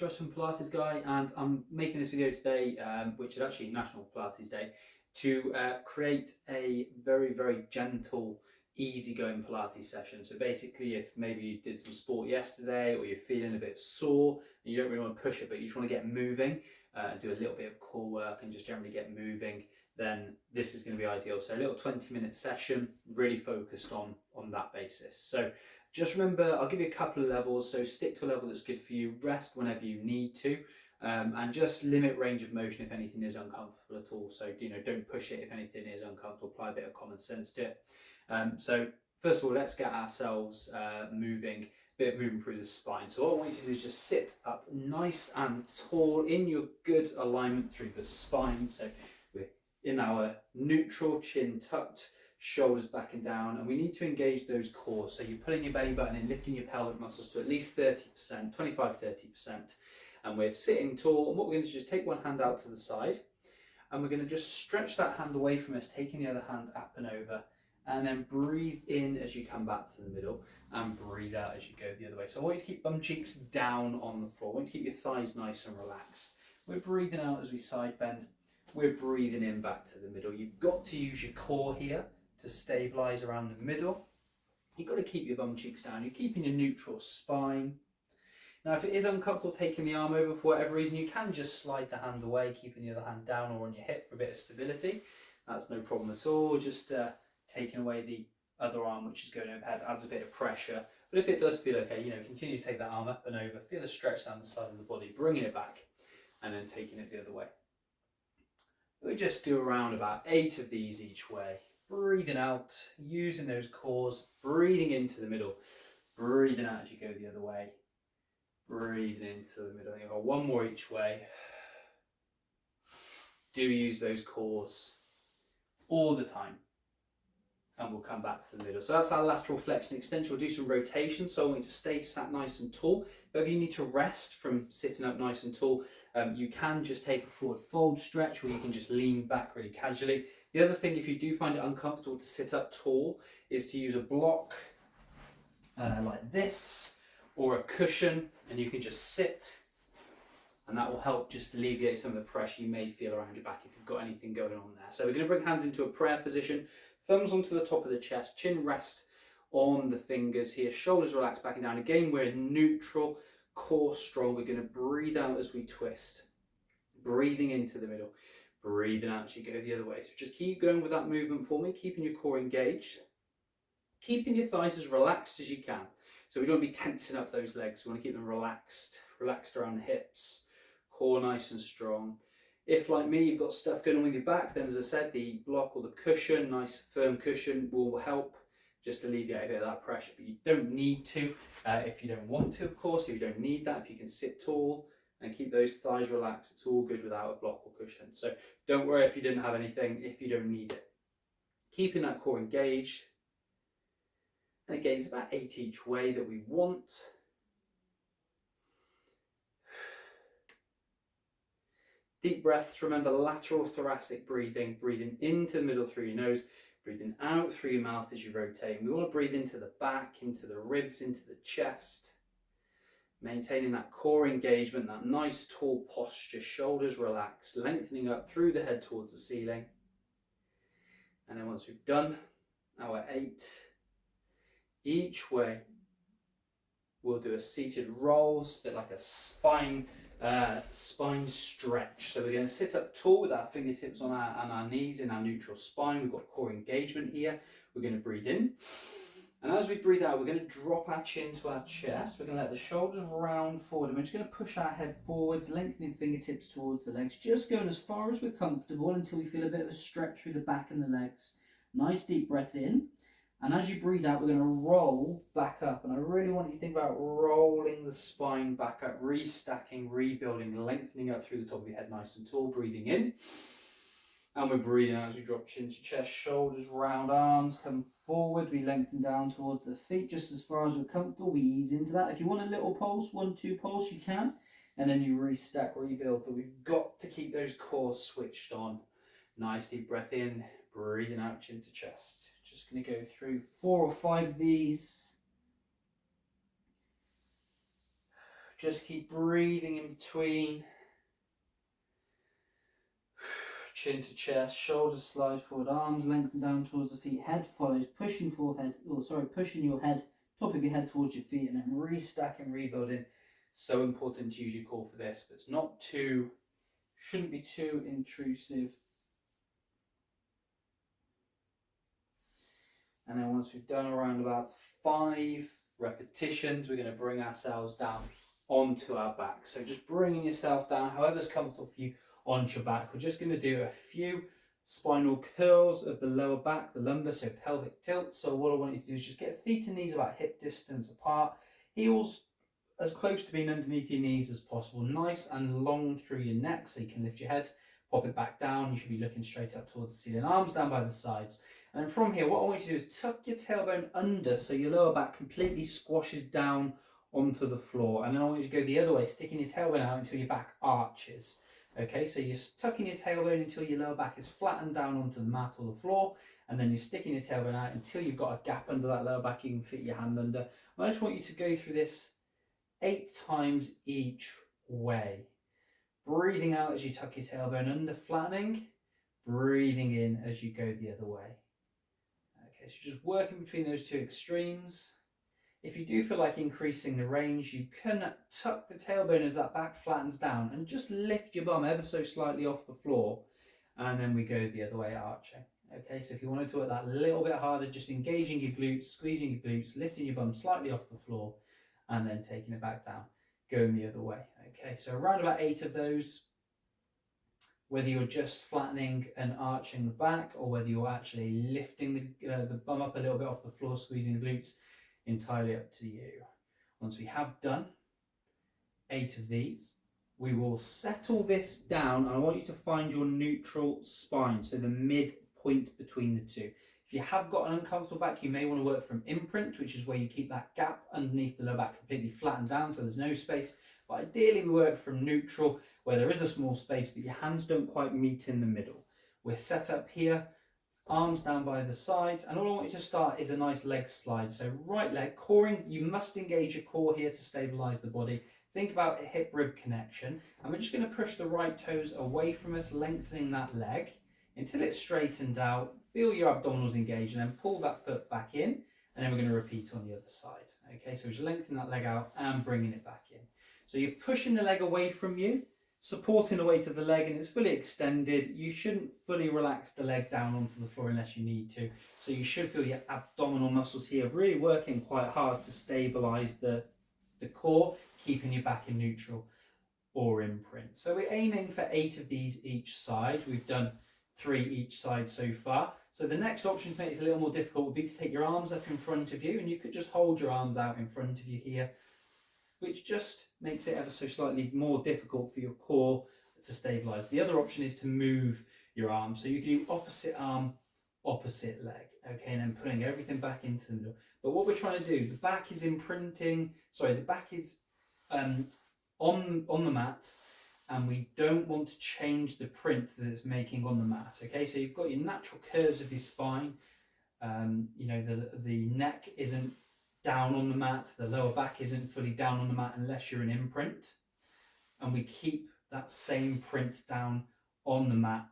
Russ from Pilates Guy, and I'm making this video today, which is actually National Pilates Day, to create a very, very gentle, easygoing Pilates session. So basically, if maybe you did some sport yesterday or you're feeling a bit sore and you don't really want to push it, but you just want to get moving, do a little bit of core work and just generally get moving, then this is going to be ideal. So a little 20-minute session, really focused on that basis. So just remember, I'll give you a couple of levels, so stick to a level that's good for you, rest whenever you need to, and just limit range of motion if anything is uncomfortable at all. So, don't push it if anything is uncomfortable, apply a bit of common sense to it. So first of all, let's get ourselves moving, bit of moving through the spine. So what I want you to do is just sit up nice and tall in your good alignment through the spine. So we're in our neutral, chin tucked, shoulders back and down, and we need to engage those cores. So you're pulling your belly button in, lifting your pelvic muscles to at least 30%, 25-30%, and we're sitting tall. And what we're going to do is just take one hand out to the side, and we're going to just stretch that hand away from us, taking the other hand up and over, and then breathe in as you come back to the middle, and breathe out as you go the other way. So I want you to keep bum cheeks down on the floor. I want you to keep your thighs nice and relaxed. We're breathing out as we side bend. We're breathing in back to the middle. You've got to use your core here to stabilize around the middle. You've got to keep your bum cheeks down. You're keeping your neutral spine. Now, if it is uncomfortable taking the arm over for whatever reason, you can just slide the hand away, keeping the other hand down or on your hip for a bit of stability. That's no problem at all. Just taking away the other arm, which is going overhead, adds a bit of pressure. But if it does feel okay, continue to take that arm up and over. Feel a stretch down the side of the body, bringing it back, and then taking it the other way. We just do around about 8 of these each way. Breathing out, using those cores, breathing into the middle, breathing out as you go the other way, breathing into the middle. You've got one more each way. Do use those cores all the time, and we'll come back to the middle. So that's our lateral flexion extension. We'll do some rotation, so I want you to stay sat nice and tall. If you need to rest from sitting up nice and tall, you can just take a forward fold stretch, or you can just lean back really casually. The other thing, if you do find it uncomfortable to sit up tall, is to use a block like this, or a cushion, and you can just sit, and that will help just alleviate some of the pressure you may feel around your back if you've got anything going on there. So we're going to bring hands into a prayer position, thumbs onto the top of the chest, chin rest on the fingers here, shoulders relaxed back and down. Again, we're in neutral, core strong. We're going to breathe out as we twist, breathing into the middle, breathing out as you go the other way. So just keep going with that movement for me, keeping your core engaged, keeping your thighs as relaxed as you can. So we don't want to be tensing up those legs. We want to keep them relaxed around the hips, core nice and strong. If, like me, you've got stuff going on with your back, then as I said, the block or the cushion, nice firm cushion, will help just alleviate a bit of that pressure. But you don't need to if you don't want to, of course. If you don't need that, if you can sit tall and keep those thighs relaxed, it's all good without a block or cushion. So don't worry if you didn't have anything, if you don't need it. Keeping that core engaged. And again, it's about 8 each way that we want. Deep breaths, remember lateral thoracic breathing, breathing into the middle through your nose, breathing out through your mouth as you rotate. And we want to breathe into the back, into the ribs, into the chest, maintaining that core engagement, that nice tall posture, shoulders relaxed, lengthening up through the head towards the ceiling. And then once we've done our 8 each way, we'll do a seated roll, a bit like a spine stretch. So we're going to sit up tall with our fingertips on our knees in our neutral spine. We've got core engagement here. We're going to breathe in. And as we breathe out, we're going to drop our chin to our chest. We're going to let the shoulders round forward. And we're just going to push our head forwards, lengthening fingertips towards the legs. Just going as far as we're comfortable until we feel a bit of a stretch through the back and the legs. Nice deep breath in. And as you breathe out, we're going to roll back up. And I really want you to think about rolling the spine back up, restacking, rebuilding, lengthening up through the top of your head nice and tall. Breathing in. And we're breathing out as we drop chin to chest, shoulders round, arms come forward. We lengthen down towards the feet just as far as we're comfortable. We ease into that. If you want a little pulse, 1-2 pulse, you can. And then you restack, rebuild. But we've got to keep those cores switched on. Nice deep breath in, breathing out, chin to chest. Just going to go through 4 or 5 of these. Just keep breathing in between. Chin to chest, shoulders slide forward, arms lengthen down towards the feet, head follows, pushing your head, top of your head towards your feet, and then restacking, rebuilding. So important to use your core for this, but it's not too, shouldn't be too intrusive. And then once we've done around about 5 repetitions, we're going to bring ourselves down onto our back. So just bringing yourself down, however's comfortable for you, onto your back. We're just going to do a few spinal curls of the lower back, the lumbar, so pelvic tilt. So what I want you to do is just get feet and knees about hip distance apart, heels as close to being underneath your knees as possible, nice and long through your neck, so you can lift your head, pop it back down. You should be looking straight up towards the ceiling, arms down by the sides. And then from here, what I want you to do is tuck your tailbone under so your lower back completely squashes down onto the floor. And then I want you to go the other way, sticking your tailbone out until your back arches. Okay, so you're tucking your tailbone until your lower back is flattened down onto the mat or the floor, and then you're sticking your tailbone out until you've got a gap under that lower back you can fit your hand under. And I just want you to go through this 8 times each way. Breathing out as you tuck your tailbone under, flattening. Breathing in as you go the other way. Okay, so just working between those two extremes. If you do feel like increasing the range, you can tuck the tailbone as that back flattens down and just lift your bum ever so slightly off the floor. And then we go the other way, arching. Okay, so if you want to do it that little bit harder, just engaging your glutes, squeezing your glutes, lifting your bum slightly off the floor, and then taking it back down, going the other way. Okay, so around about 8 of those, whether you're just flattening and arching the back, or whether you're actually lifting the bum up a little bit off the floor, squeezing the glutes, entirely up to you. Once we have done 8 of these, we will settle this down, and I want you to find your neutral spine, so the midpoint between the two. If you have got an uncomfortable back, you may want to work from imprint, which is where you keep that gap underneath the lower back completely flattened down so there's no space. But ideally we work from neutral, where there is a small space but your hands don't quite meet in the middle. We're set up here, arms down by the sides, and all I want you to start is a nice leg slide. So right leg, coring, you must engage your core here to stabilize the body. Think about a hip rib connection, and we're just going to push the right toes away from us, lengthening that leg until it's straightened out. Feel your abdominals engaged, and then pull that foot back in, and then we're going to repeat on the other side. Okay, so just lengthen that leg out and bringing it back in. So you're pushing the leg away from you, supporting the weight of the leg, and it's fully extended. You shouldn't fully relax the leg down onto the floor unless you need to. So you should feel your abdominal muscles here really working quite hard to stabilize the core, keeping your back in neutral or imprint. So we're aiming for 8 of these each side. We've done 3 each side so far. So the next option to make it a little more difficult would be to take your arms up in front of you, and you could just hold your arms out in front of you here, which just makes it ever so slightly more difficult for your core to stabilize. The other option is to move your arm. So you can do opposite arm, opposite leg, okay, and then putting everything back into the middle. But what we're trying to do, the back is the back is on the mat, and we don't want to change the print that it's making on the mat, okay? So you've got your natural curves of your spine. You know, the neck isn't down on the mat, the lower back isn't fully down on the mat unless you're in imprint, and we keep that same print down on the mat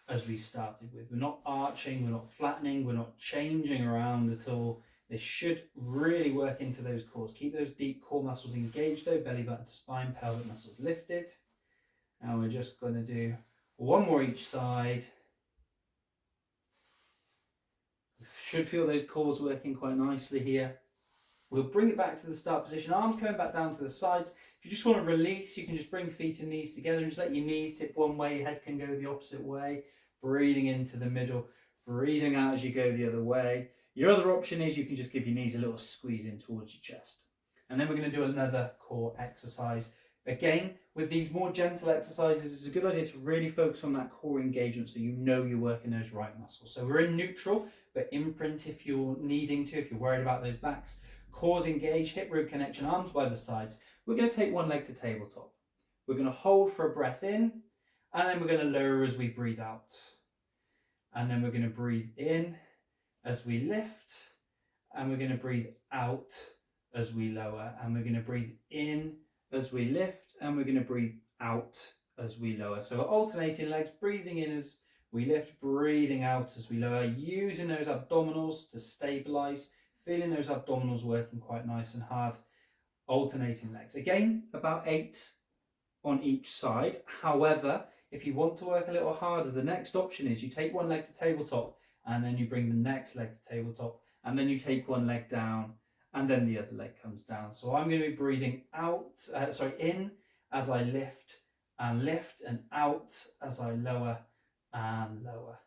as we started with. We're not arching, we're not flattening, we're not changing around at all. This should really work into those cores. Keep those deep core muscles engaged though, belly button to spine, pelvic muscles lifted. And we're just going to do 1 more each side. Should feel those cores working quite nicely here. We'll bring it back to the start position, arms coming back down to the sides. If you just want to release, you can just bring feet and knees together and just let your knees tip one way, your head can go the opposite way. Breathing into the middle, breathing out as you go the other way. Your other option is you can just give your knees a little squeeze in towards your chest. And then we're going to do another core exercise. Again, with these more gentle exercises, it's a good idea to really focus on that core engagement so you know you're working those right muscles. So we're in neutral, but imprint if you're needing to, if you're worried about those backs. Cores engaged, hip rib connection, arms by the sides. We're going to take one leg to tabletop. We're going to hold for a breath in, and then we're going to lower as we breathe out. And then we're going to breathe in as we lift, and we're going to breathe out as we lower, and we're going to breathe in as we lift, and we're going to breathe out as we lower. So we're alternating legs, breathing in as we lift, breathing out as we lower, using those abdominals to stabilize, feeling those abdominals working quite nice and hard, alternating legs. Again, about 8 on each side. However, if you want to work a little harder, the next option is you take one leg to tabletop, and then you bring the next leg to tabletop, and then you take one leg down, and then the other leg comes down. So I'm going to be breathing in as I lift, and out as I lower and lower.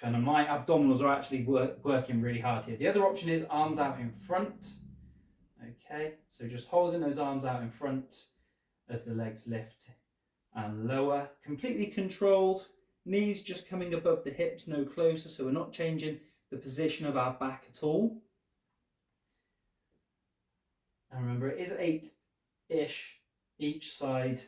And my abdominals are actually working really hard here. The other option is arms out in front. Okay, so just holding those arms out in front as the legs lift and lower. Completely controlled. Knees just coming above the hips, no closer, so we're not changing the position of our back at all. And remember, it is 8-ish each side.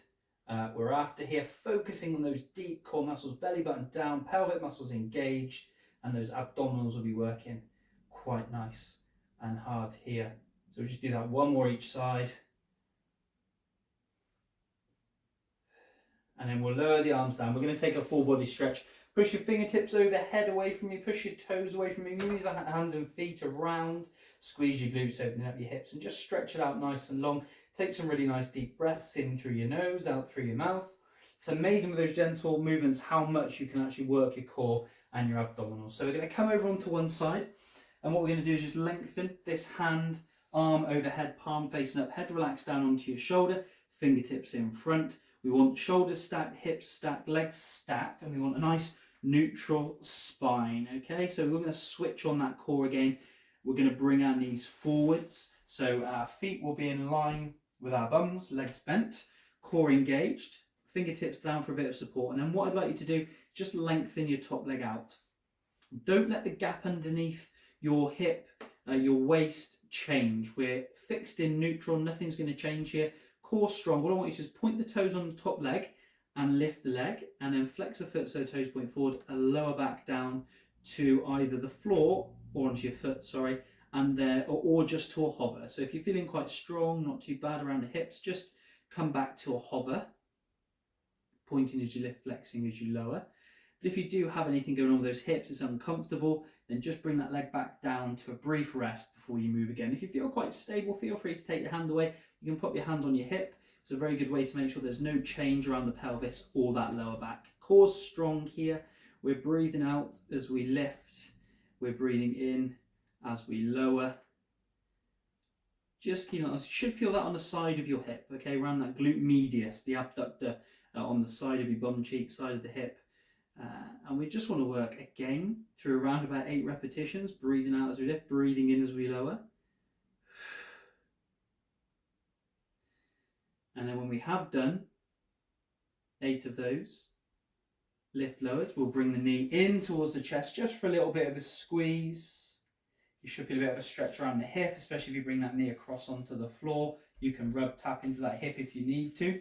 We're after here, focusing on those deep core muscles, belly button down, pelvic muscles engaged, and those abdominals will be working quite nice and hard here. So we'll just do that one more each side. And then we'll lower the arms down. We're going to take a full body stretch. Push your fingertips overhead away from you, push your toes away from you, move the hands and feet around, squeeze your glutes, opening up your hips, and just stretch it out nice and long. Take some really nice deep breaths in through your nose, out through your mouth. It's amazing with those gentle movements how much you can actually work your core and your abdominals. So we're going to come over onto one side, and what we're going to do is just lengthen this hand, arm overhead, palm facing up, head relaxed down onto your shoulder, fingertips in front. We want shoulders stacked, hips stacked, legs stacked, and we want a nice neutral spine. Okay, so we're going to switch on that core again. We're going to bring our knees forwards, so our feet will be in line with our bums, legs bent, core engaged, fingertips down for a bit of support. And then what I'd like you to do, just lengthen your top leg out. Don't let the gap underneath your hip, your waist change. We're fixed in neutral, nothing's going to change here. Core strong. What I want you to do is point the toes on the top leg and lift the leg, and then flex the foot so toes point forward, and lower back down to either the floor or onto your foot, sorry, and there, or just to a hover. So if you're feeling quite strong, not too bad around the hips, just come back to a hover, pointing as you lift, flexing as you lower. But if you do have anything going on with those hips, it's uncomfortable, then just bring that leg back down to a brief rest before you move again. If you feel quite stable, feel free to take your hand away. You can pop your hand on your hip. It's a very good way to make sure there's no change around the pelvis or that lower back. Core's strong here. We're breathing out as we lift. We're breathing in as we lower. Just keep on. You should feel that on the side of your hip, okay, around that glute medius, the abductor on the side of your bum cheek, side of the hip. And we just want to work again through around about 8 repetitions, breathing out as we lift, breathing in as we lower. And then when we have done 8 of those, lift lowers, we'll bring the knee in towards the chest just for a little bit of a squeeze. You should feel a bit of a stretch around the hip, especially if you bring that knee across onto the floor. You can tap into that hip if you need to.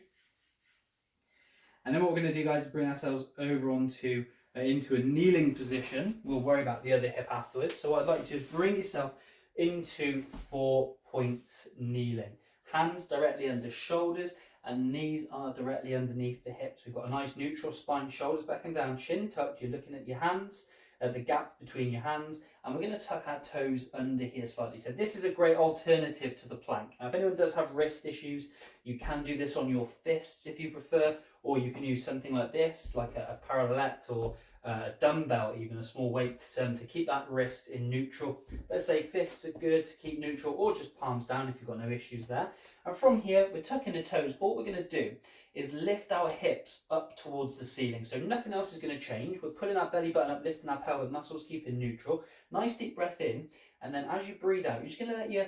And then what we're going to do, guys, is bring ourselves over onto into a kneeling position. We'll worry about the other hip afterwards. So what I'd like you to do is bring yourself into 4-point kneeling. Hands directly under shoulders and knees are directly underneath the hips. We've got a nice neutral spine, shoulders back and down, chin tucked. You're looking at your hands, the gap between your hands, and we're going to tuck our toes under here slightly. So this is a great alternative to the plank. Now, if anyone does have wrist issues, you can do this on your fists if you prefer, or you can use something like this, like a parallelette or a dumbbell, even a small weight, to keep that wrist in neutral. Let's say fists are good to keep neutral, or just palms down if you've got no issues there. And from here, we're tucking the toes. All we're going to do is lift our hips up towards the ceiling. So nothing else is going to change. We're pulling our belly button up, lifting our pelvic muscles, keeping neutral. Nice deep breath in. And then as you breathe out, you're just going to let your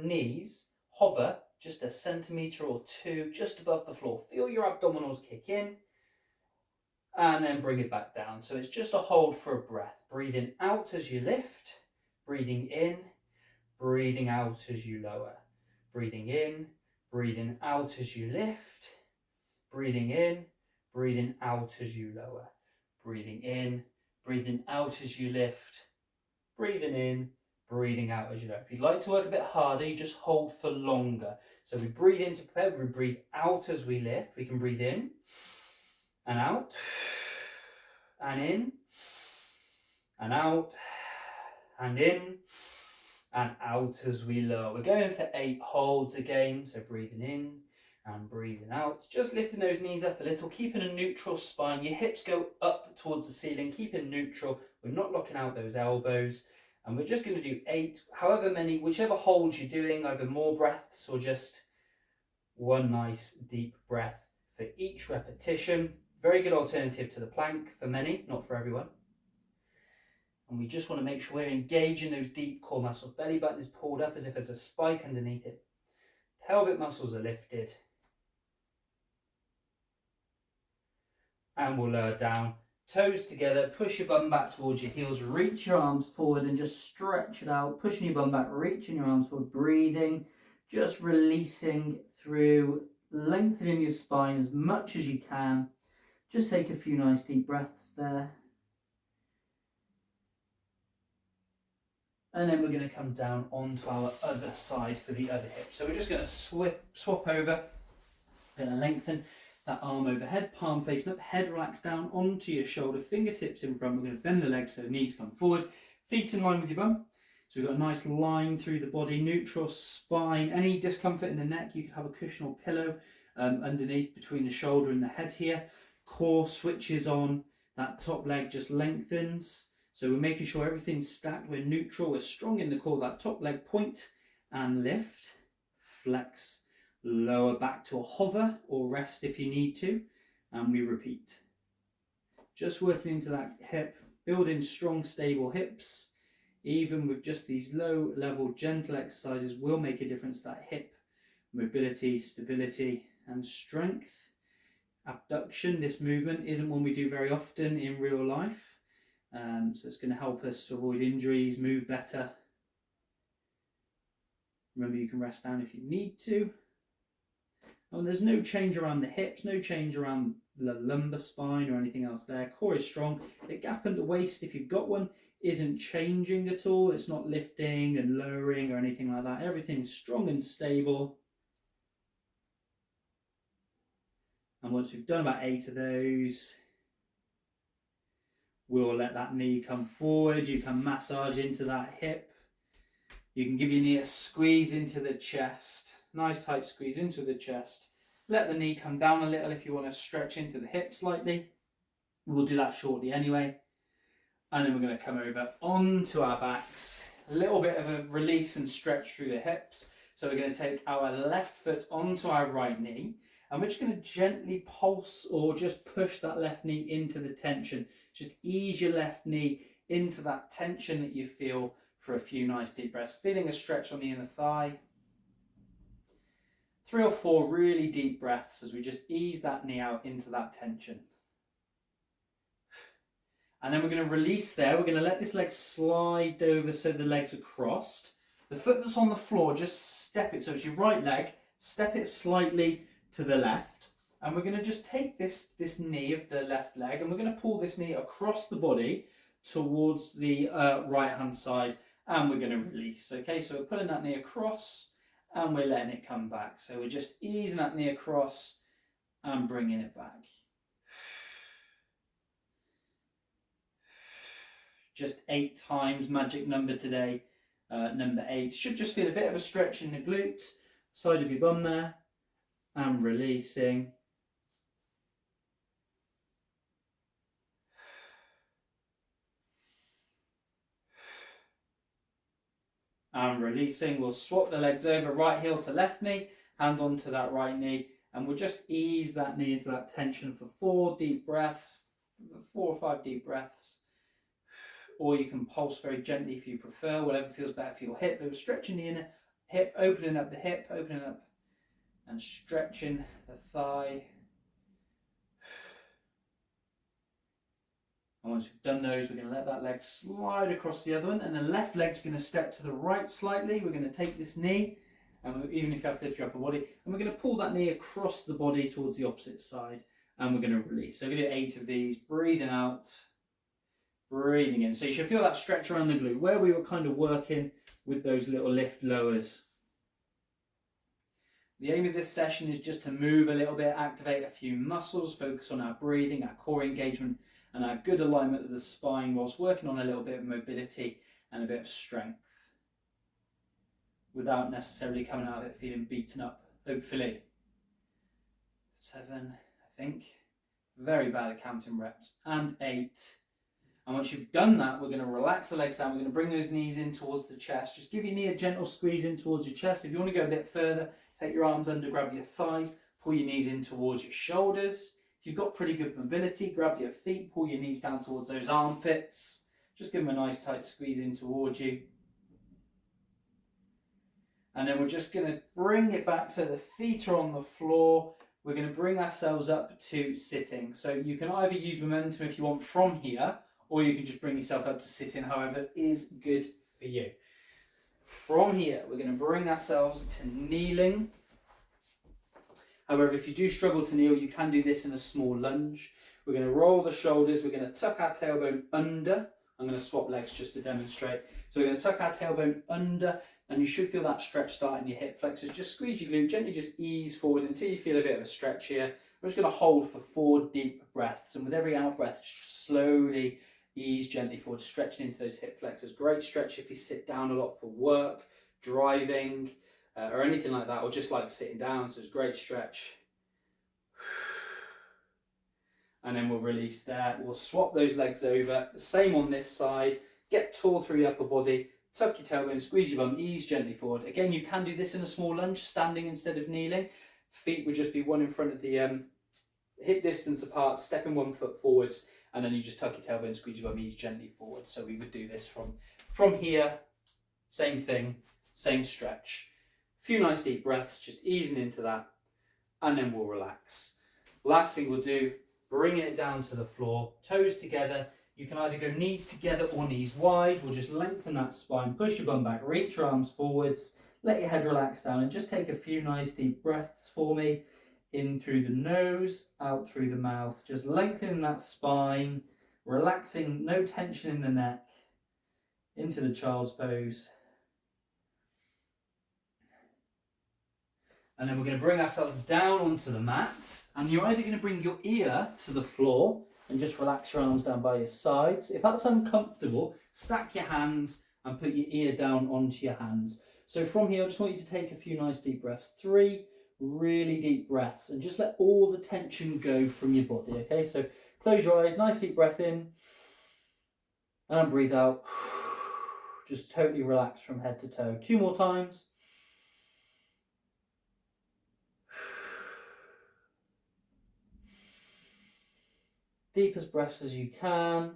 knees hover just 1 centimetre or 2 just above the floor. Feel your abdominals kick in and then bring it back down. So it's just a hold for a breath. Breathing out as you lift, breathing in, breathing out as you lower. Breathing in, breathing out as you lift, breathing in, breathing out as you lower. Breathing in, breathing out as you lift, breathing in, breathing out as you lower. If you'd like to work a bit harder, you just hold for longer. So we breathe in to prepare, we breathe out as we lift. We can breathe in and out and in and out and in and out as we lower. We're going for 8 holds again, so breathing in and breathing out, just lifting those knees up a little, keeping a neutral spine. Your hips go up towards the ceiling, keeping neutral. We're not locking out those elbows, and we're just going to do 8, however many, whichever holds you're doing, either more breaths or just one nice deep breath for each repetition. Very good alternative to the plank for many, not for everyone. And we just want to make sure we're engaging those deep core muscles. Belly button is pulled up as if there's a spike underneath it. Pelvic muscles are lifted. And we'll lower down. Toes together, push your bum back towards your heels, reach your arms forward and just stretch it out. Pushing your bum back, reaching your arms forward, breathing, just releasing through, lengthening your spine as much as you can. Just take a few nice deep breaths there. And then we're going to come down onto our other side for the other hip. So we're just going to swap over, going to lengthen that arm overhead, palm facing up, head relaxed down onto your shoulder, fingertips in front. We're going to bend the legs so the knees come forward, feet in line with your bum. So we've got a nice line through the body, neutral spine. Any discomfort in the neck, you can have a cushion or pillow underneath between the shoulder and the head here. Core switches on, that top leg just lengthens. So we're making sure everything's stacked, we're neutral, we're strong in the core, that top leg point and lift, flex, lower back to a hover or rest if you need to, and we repeat. Just working into that hip, building strong, stable hips, even with just these low level, gentle exercises will make a difference to that hip mobility, stability and strength. Abduction, this movement isn't one we do very often in real life. So it's going to help us to avoid injuries, move better. Remember, you can rest down if you need to. And there's no change around the hips, no change around the lumbar spine or anything else there. Core is strong. The gap at the waist, if you've got one, isn't changing at all. It's not lifting and lowering or anything like that. Everything's strong and stable. And once we've done about 8 of those, we'll let that knee come forward. You can massage into that hip. You can give your knee a squeeze into the chest. Nice tight squeeze into the chest. Let the knee come down a little if you want to stretch into the hip slightly. We'll do that shortly anyway. And then we're going to come over onto our backs. A little bit of a release and stretch through the hips. So we're going to take our left foot onto our right knee. And we're just going to gently pulse or just push that left knee into the tension. Just ease your left knee into that tension that you feel for a few nice deep breaths. Feeling a stretch on the inner thigh. 3 or 4 really deep breaths as we just ease that knee out into that tension. And then we're going to release there. We're going to let this leg slide over so the legs are crossed. The foot that's on the floor, just step it. So it's your right leg, step it slightly to the left. And we're going to just take this knee of the left leg and we're going to pull this knee across the body towards the right hand side and we're going to release. Okay, so we're pulling that knee across and we're letting it come back. So we're just easing that knee across and bringing it back. Just 8 times, magic number today, number 8. Should just feel a bit of a stretch in the glutes, side of your bum there, and releasing. And releasing. We'll swap the legs over, right heel to left knee, hand onto that right knee, and we'll just ease that knee into that tension for 4 deep breaths, 4 or 5 deep breaths. Or you can pulse very gently if you prefer, whatever feels better for your hip. We're stretching the inner hip, opening up the hip, opening up and stretching the thigh. And once we've done those, we're going to let that leg slide across the other one, and the left leg's going to step to the right slightly. We're going to take this knee, and even if you have to lift your upper body, and we're going to pull that knee across the body towards the opposite side, and we're going to release. So we're going to do 8 of these, breathing out, breathing in. So you should feel that stretch around the glute, where we were kind of working with those little lift lowers. The aim of this session is just to move a little bit, activate a few muscles, focus on our breathing, our core engagement, and our good alignment of the spine, whilst working on a little bit of mobility and a bit of strength, without necessarily coming out of it feeling beaten up, hopefully. 7, I think. Very bad at counting reps. And 8. And once you've done that, we're going to relax the legs down. We're going to bring those knees in towards the chest. Just give your knee a gentle squeeze in towards your chest. If you want to go a bit further, take your arms under, grab your thighs, pull your knees in towards your shoulders. If you've got pretty good mobility, grab your feet, pull your knees down towards those armpits. Just give them a nice tight squeeze in towards you. And then we're just going to bring it back so the feet are on the floor. We're going to bring ourselves up to sitting. So you can either use momentum if you want from here, or you can just bring yourself up to sitting, however is good for you. From here, we're going to bring ourselves to kneeling. However, if you do struggle to kneel, you can do this in a small lunge. We're going to roll the shoulders. We're going to tuck our tailbone under. I'm going to swap legs just to demonstrate. So we're going to tuck our tailbone under, and you should feel that stretch start in your hip flexors. Just squeeze your glute, gently just ease forward until you feel a bit of a stretch here. We're just going to hold for 4 deep breaths, and with every out breath, just slowly ease gently forward, stretching into those hip flexors. Great stretch if you sit down a lot for work, driving, or anything like that, or just like sitting down. So it's a great stretch. And then we'll release there. We'll swap those legs over. The same on this side. Get tall through your upper body. Tuck your tailbone, squeeze your bum, ease gently forward. Again, you can do this in a small lunge, standing instead of kneeling. Feet would just be one in front of the hip distance apart, stepping 1 foot forwards, and then you just tuck your tailbone, squeeze your bum, ease gently forward. So we would do this from here, same thing, same stretch. A few nice deep breaths, just easing into that, and then we'll relax. Last thing we'll do, bringing it down to the floor, toes together. You can either go knees together or knees wide. We'll just lengthen that spine, push your bum back, reach your arms forwards, let your head relax down, and just take a few nice deep breaths for me. In through the nose, out through the mouth. Just lengthening that spine, relaxing, no tension in the neck. Into the child's pose. And then we're going to bring ourselves down onto the mat. And you're either going to bring your ear to the floor and just relax your arms down by your sides. If that's uncomfortable, stack your hands and put your ear down onto your hands. So from here, I just want you to take a few nice deep breaths. 3 really deep breaths, and just let all the tension go from your body. Okay, so close your eyes, nice deep breath in, and breathe out. Just totally relax from head to toe. 2 more times. Deepest breaths as you can.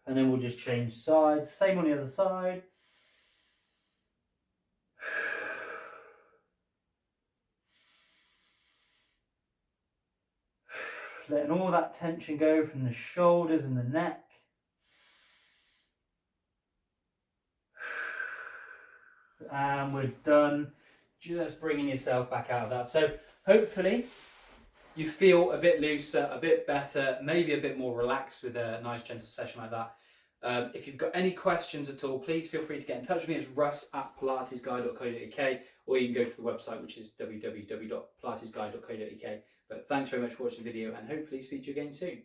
And then we'll just change sides. Same on the other side. Letting all that tension go from the shoulders and the neck. And we're done. Just bringing yourself back out of that. So hopefully you feel a bit looser, a bit better, maybe a bit more relaxed with a nice gentle session like that. If you've got any questions at all, please feel free to get in touch with me. It's russ@pilatesguy.co.uk, or you can go to the website, which is www.pilatesguy.co.uk. But thanks very much for watching the video, and hopefully speak to you again soon.